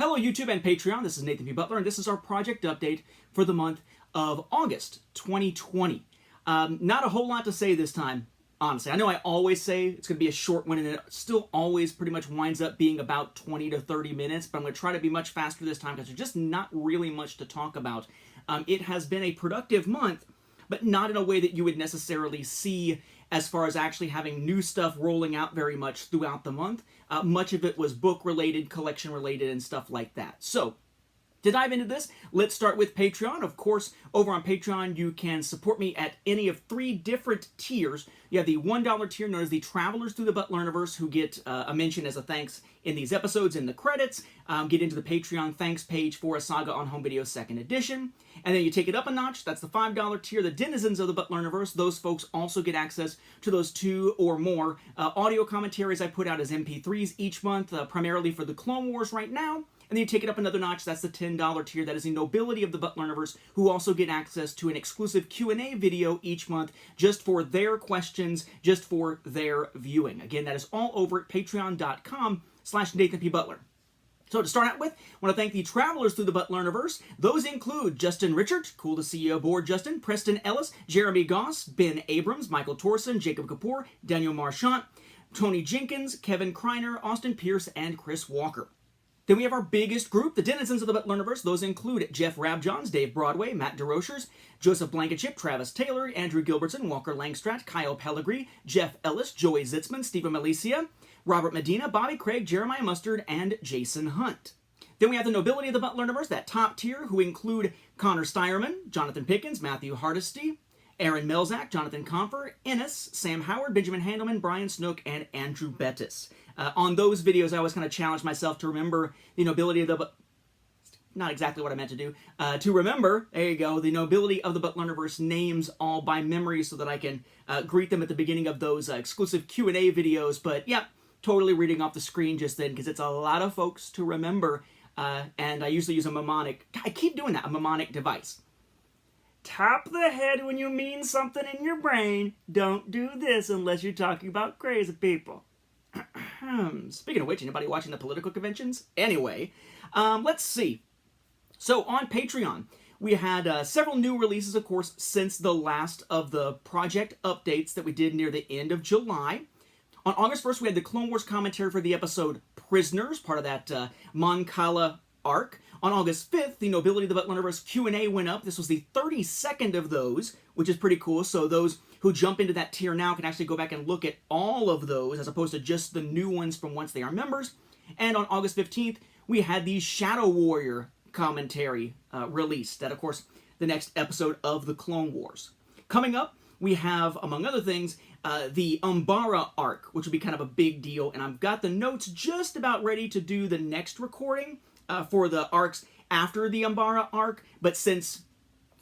Hello YouTube and Patreon, this is Nathan P. Butler, and this is our project update for the month of August 2020. Not a whole lot to say this time, honestly. I know I always say it's going to be a short one, and it still always pretty much winds up being about 20 to 30 minutes, but I'm going to try to be much faster this time because there's just not really much to talk about. It has been a productive month, but not in a way that you would necessarily see as far as actually having new stuff rolling out very much throughout the month. Much of it was book-related, collection-related, and stuff like that. So, to dive into this, let's start with Patreon. Of course, over on Patreon, you can support me at any of 3 different tiers. You have the $1 tier known as the Travelers Through the Butlerverse, who get a mention as a thanks in these episodes in the credits, get into the Patreon thanks page for a Saga on Home Video 2nd edition. And then you take it up a notch, that's the $5 tier, the Denizens of the Butlerverse. Those folks also get access to those 2 or more audio commentaries I put out as MP3s each month, primarily for the Clone Wars right now. And then you take it up another notch, that's the $10 tier. That is the Nobility of the Butlerverse, who also get access to an exclusive Q&A video each month just for their questions, just for their viewing. Again, that is all over at patreon.com/NathanPButler. So to start out with, I want to thank the Travelers Through the Butlerverse. Those include Justin Richard, cool to see you aboard, Justin, Preston Ellis, Jeremy Goss, Ben Abrams, Michael Torson, Jacob Kapoor, Daniel Marchant, Tony Jenkins, Kevin Kreiner, Austin Pierce, and Chris Walker. Then we have our biggest group, the Denizens of the Butlerverse. Those include Jeff Rabjohns, Dave Broadway, Matt DeRochers, Joseph Blankenship, Travis Taylor, Andrew Gilbertson, Walker Langstrat, Kyle Pellegrini, Jeff Ellis, Joey Zitzman, Stephen Malicia, Robert Medina, Bobby Craig, Jeremiah Mustard, and Jason Hunt. Then we have the Nobility of the Butlerverse, that top tier, who include Connor Steyerman, Jonathan Pickens, Matthew Hardesty, Aaron Melzak, Jonathan Comfer, Ennis, Sam Howard, Benjamin Handelman, Brian Snook, and Andrew Bettis. On those videos, I always kind of challenge myself to remember the Nobility of the not exactly what I meant to do. To remember, there you go, the Nobility of the Butlerverse names all by memory so that I can greet them at the beginning of those exclusive Q&A videos. But yeah, totally reading off the screen just then because it's a lot of folks to remember. And I usually use a mnemonic. I keep doing that, a mnemonic device. Tap the head when you mean something in your brain. Don't do this unless you're talking about crazy people. Speaking of which, anybody watching the political conventions? Anyway, let's see. So on Patreon, we had several new releases, of course, since the last of the project updates that we did near the end of July. On August 1st, we had the Clone Wars commentary for the episode Prisoners, part of that Mon Cala arc. On August 5th, the Nobility of the Butlerverse Q&A went up. This was the 32nd of those, which is pretty cool. So those who jump into that tier now can actually go back and look at all of those as opposed to just the new ones from once they are members. And on August 15th, we had the Shadow Warrior commentary released. That, of course, the next episode of the Clone Wars. Coming up, we have, among other things, the Umbara arc, which will be kind of a big deal. And I've got the notes just about ready to do the next recording for the arcs after the Umbara arc, but since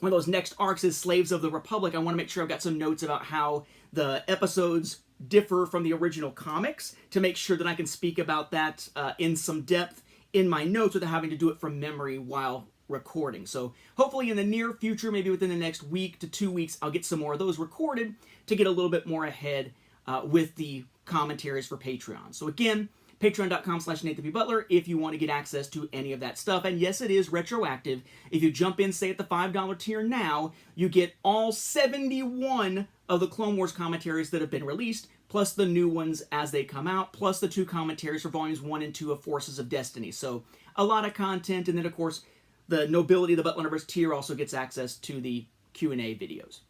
one of those next arcs is Slaves of the Republic, I want to make sure I've got some notes about how the episodes differ from the original comics to make sure that I can speak about that in some depth in my notes without having to do it from memory while recording. So hopefully in the near future, maybe within the next week to 2 weeks, I'll get some more of those recorded to get a little bit more ahead with the commentaries for Patreon. So again, patreon.com/NathanPButler if you want to get access to any of that stuff. And yes, it is retroactive. If you jump in, say, at the $5 tier now, you get all 71 of the Clone Wars commentaries that have been released, plus the new ones as they come out, plus the 2 commentaries for Volumes 1 and 2 of Forces of Destiny. So a lot of content. And then, of course, the Nobility of the Butlerverse tier also gets access to the Q&A videos.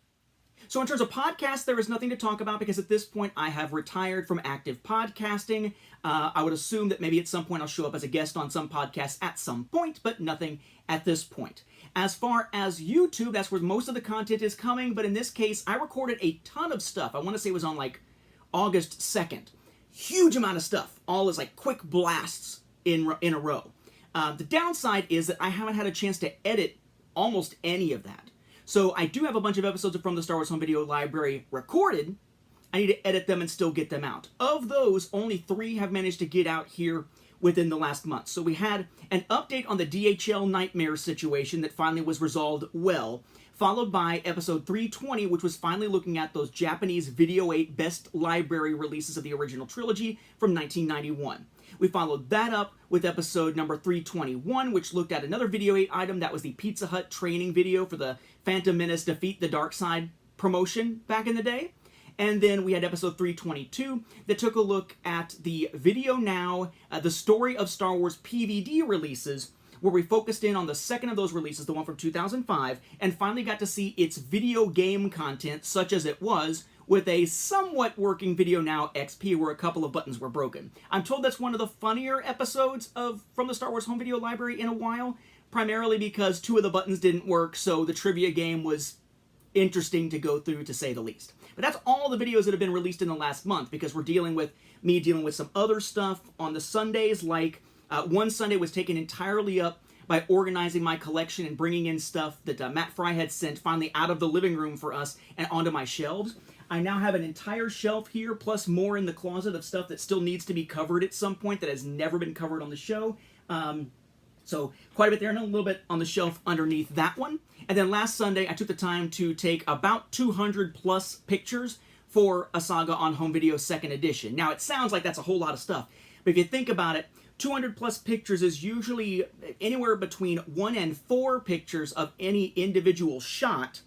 So in terms of podcasts, there is nothing to talk about because at this point I have retired from active podcasting. I would assume that maybe at some point I'll show up as a guest on some podcasts at some point, but nothing at this point. As far as YouTube, that's where most of the content is coming, but in this case, I recorded a ton of stuff. I want to say it was on like August 2nd. Huge amount of stuff, all as like quick blasts in a row. The downside is that I haven't had a chance to edit almost any of that. So I do have a bunch of episodes from the Star Wars Home Video Library recorded. I need to edit them and still get them out. Of those, only 3 have managed to get out here within the last month. So we had an update on the DHL Nightmare situation that finally was resolved well, followed by episode 320, which was finally looking at those Japanese Video 8 Best Library releases of the original trilogy from 1991. We followed that up with episode number 321, which looked at another Video 8 item. That was the Pizza Hut training video for the Phantom Menace Defeat the Dark Side promotion back in the day. And then we had episode 322 that took a look at the Video Now, the story of Star Wars PVD releases, where we focused in on the second of those releases, the one from 2005, and finally got to see its video game content, such as it was, with a somewhat working Video Now XP where a couple of buttons were broken. I'm told that's one of the funnier episodes from the Star Wars Home Video Library in a while, primarily because 2 of the buttons didn't work, so the trivia game was interesting to go through, to say the least. But that's all the videos that have been released in the last month, because we're dealing with some other stuff on the Sundays, like one Sunday was taken entirely up by organizing my collection and bringing in stuff that Matt Fry had sent finally out of the living room for us and onto my shelves. I now have an entire shelf here, plus more in the closet of stuff that still needs to be covered at some point that has never been covered on the show. So quite a bit there, and a little bit on the shelf underneath that one. And then last Sunday, I took the time to take about 200 plus pictures for a Saga on Home Video 2nd edition. Now, it sounds like that's a whole lot of stuff, but if you think about it, 200 plus pictures is usually anywhere between 1 and 4 pictures of any individual shot,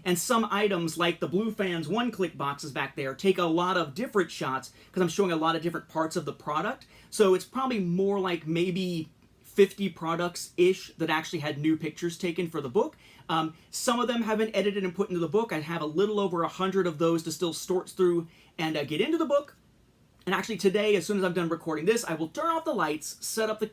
and some items like the Blue Fans one-click boxes back there take a lot of different shots because I'm showing a lot of different parts of the product. So it's probably more like maybe 50 products-ish that actually had new pictures taken for the book. Some of them have been edited and put into the book. I have a little over 100 of those to still sort through and get into the book. And actually today, as soon as I'm done recording this, I will turn off the lights, set up the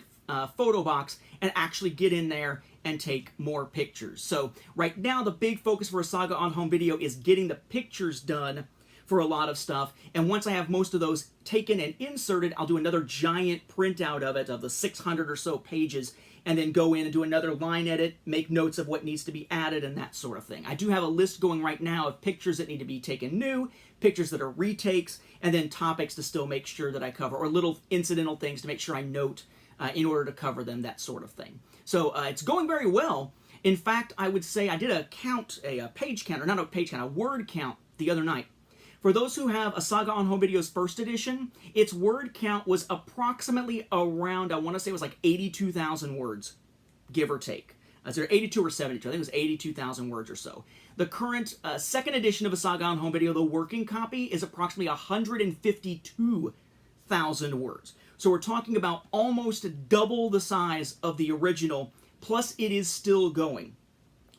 photo box, and actually get in there and take more pictures. So right now, the big focus for a Saga on Home Video is getting the pictures done for a lot of stuff. And once I have most of those taken and inserted, I'll do another giant printout of it, of the 600 or so pages, and then go in and do another line edit, make notes of what needs to be added, and that sort of thing. I do have a list going right now of pictures that need to be taken new, pictures that are retakes, and then topics to still make sure that I cover, or little incidental things to make sure I note in order to cover them, that sort of thing. So it's going very well. In fact, I would say I did a page count, or not a page count, a word count the other night. For those who have a Saga on Home Video's 1st edition, its word count was approximately around, I want to say it was like 82,000 words, give or take. It's either 82 or 72. I think it was 82,000 words or so. The current 2nd edition of a Saga on Home Video, the working copy, is approximately 152,000 words. So we're talking about almost double the size of the original, plus it is still going.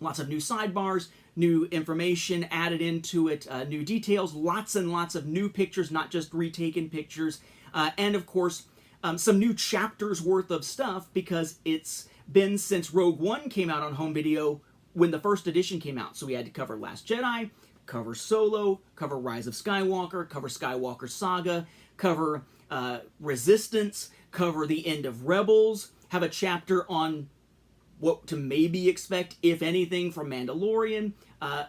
Lots of new sidebars, new information added into it, new details, lots and lots of new pictures, not just retaken pictures, and of course, some new chapters worth of stuff, because it's been since Rogue One came out on Home Video when the 1st edition came out. So we had to cover Last Jedi, cover Solo, cover Rise of Skywalker, cover Skywalker Saga, cover Resistance, cover the end of Rebels, have a chapter on what to maybe expect, if anything, from Mandalorian,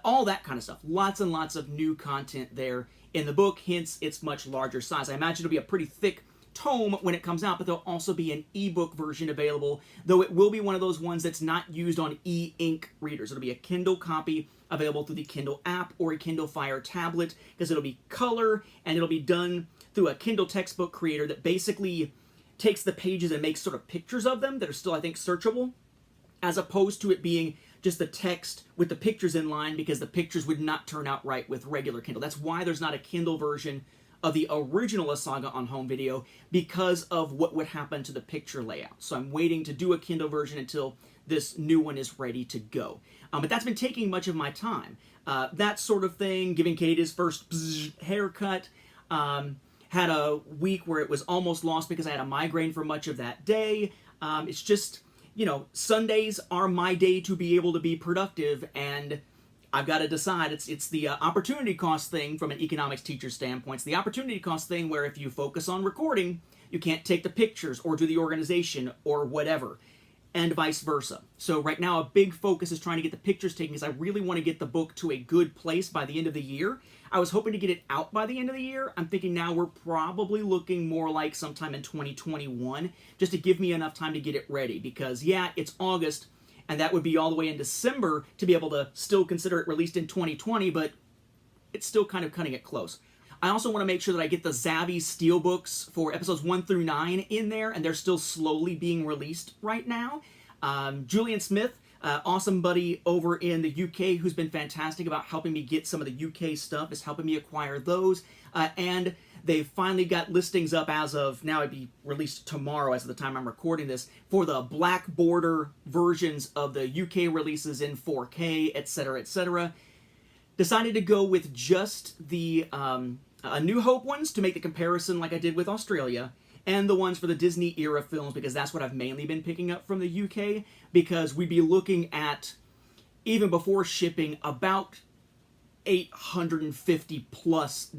all that kind of stuff. Lots and lots of new content there in the book, hence its much larger size. I imagine it'll be a pretty thick tome when it comes out, but there'll also be an ebook version available, though it will be one of those ones that's not used on e-ink readers. It'll be a Kindle copy available through the Kindle app or a Kindle Fire tablet, because it'll be color, and it'll be done through a Kindle textbook creator that basically takes the pages and makes sort of pictures of them that are still, I think, searchable, as opposed to it being just the text with the pictures in line, because the pictures would not turn out right with regular Kindle. That's why there's not a Kindle version of the original Saga on Home Video, because of what would happen to the picture layout. So I'm waiting to do a Kindle version until this new one is ready to go. But that's been taking much of my time. That sort of thing, giving Kate his first haircut, had a week where it was almost lost because I had a migraine for much of that day. It's just, you know, Sundays are my day to be able to be productive, and I've got to decide. It's the opportunity cost thing from an economics teacher standpoint. It's the opportunity cost thing where if you focus on recording, you can't take the pictures or do the organization or whatever, and vice versa. So right now, a big focus is trying to get the pictures taken, because I really want to get the book to a good place by the end of the year. I was hoping to get it out by the end of the year. I'm thinking now we're probably looking more like sometime in 2021, just to give me enough time to get it ready, because yeah, it's August, and that would be all the way in December to be able to still consider it released in 2020, but it's still kind of cutting it close. I also want to make sure that I get the Zavvi steelbooks for episodes 1 through 9 in there, and they're still slowly being released right now. Julian Smith, awesome buddy over in the UK, who's been fantastic about helping me get some of the UK stuff, is helping me acquire those. And they've finally got listings up as of now. It'd be released tomorrow as of the time I'm recording this, for the black border versions of the UK releases in 4K, etc., etc. Decided to go with just the A New Hope ones to make the comparison like I did with Australia, and the ones for the Disney era films, because that's what I've mainly been picking up from the UK, because we'd be looking at, even before shipping, about $850 plus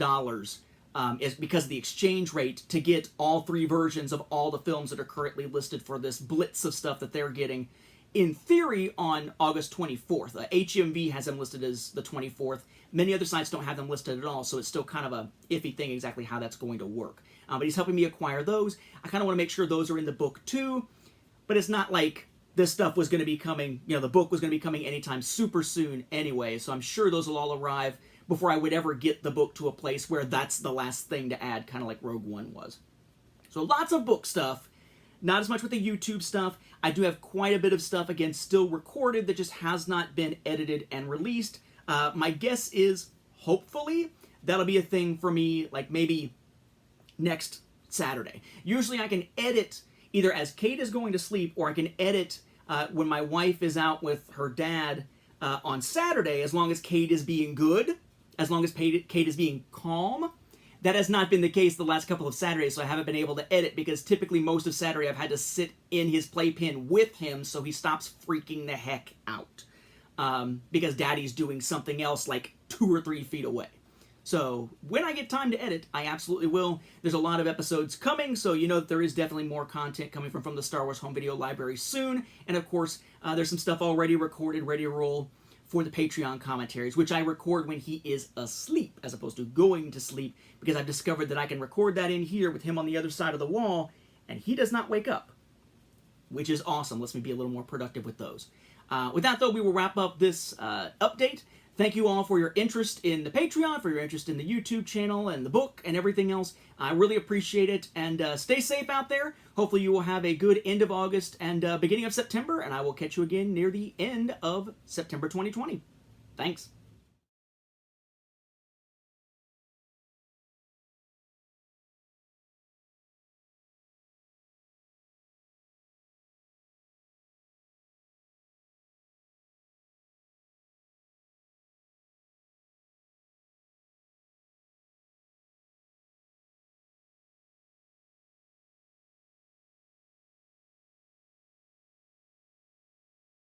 is because of the exchange rate to get all 3 versions of all the films that are currently listed for this blitz of stuff that they're getting, in theory, on August 24th. HMV has them listed as the 24th. Many other sites don't have them listed at all, so it's still kind of a iffy thing exactly how that's going to work. But he's helping me acquire those. I kind of want to make sure those are in the book too, but it's not like this stuff was going to be coming, the book was going to be coming anytime super soon anyway, so I'm sure those will all arrive before I would ever get the book to a place where that's the last thing to add, kind of like Rogue One was. So lots of book stuff. Not as much with the YouTube stuff. I do have quite a bit of stuff, again, still recorded that just has not been edited and released. My guess is, hopefully, that'll be a thing for me, like maybe next Saturday. Usually I can edit either as Kate is going to sleep, or I can edit when my wife is out with her dad on Saturday, as long as Kate is being good, as long as Kate is being calm. That has not been the case the last couple of Saturdays, so I haven't been able to edit, because typically most of Saturday I've had to sit in his playpen with him so he stops freaking the heck out. Because Daddy's doing something else like 2 or 3 feet away. So when I get time to edit, I absolutely will. There's a lot of episodes coming, so you know that there is definitely more content coming from the Star Wars Home Video Library soon. And of course, there's some stuff already recorded, ready to roll for the Patreon commentaries, which I record when he is asleep, as opposed to going to sleep, because I've discovered that I can record that in here with him on the other side of the wall, and he does not wake up, which is awesome. Lets me be a little more productive with those. With that, though, we will wrap up this update. Thank you all for your interest in the Patreon, for your interest in the YouTube channel and the book and everything else. I really appreciate it, and stay safe out there. Hopefully you will have a good end of August and beginning of September, and I will catch you again near the end of September 2020. Thanks.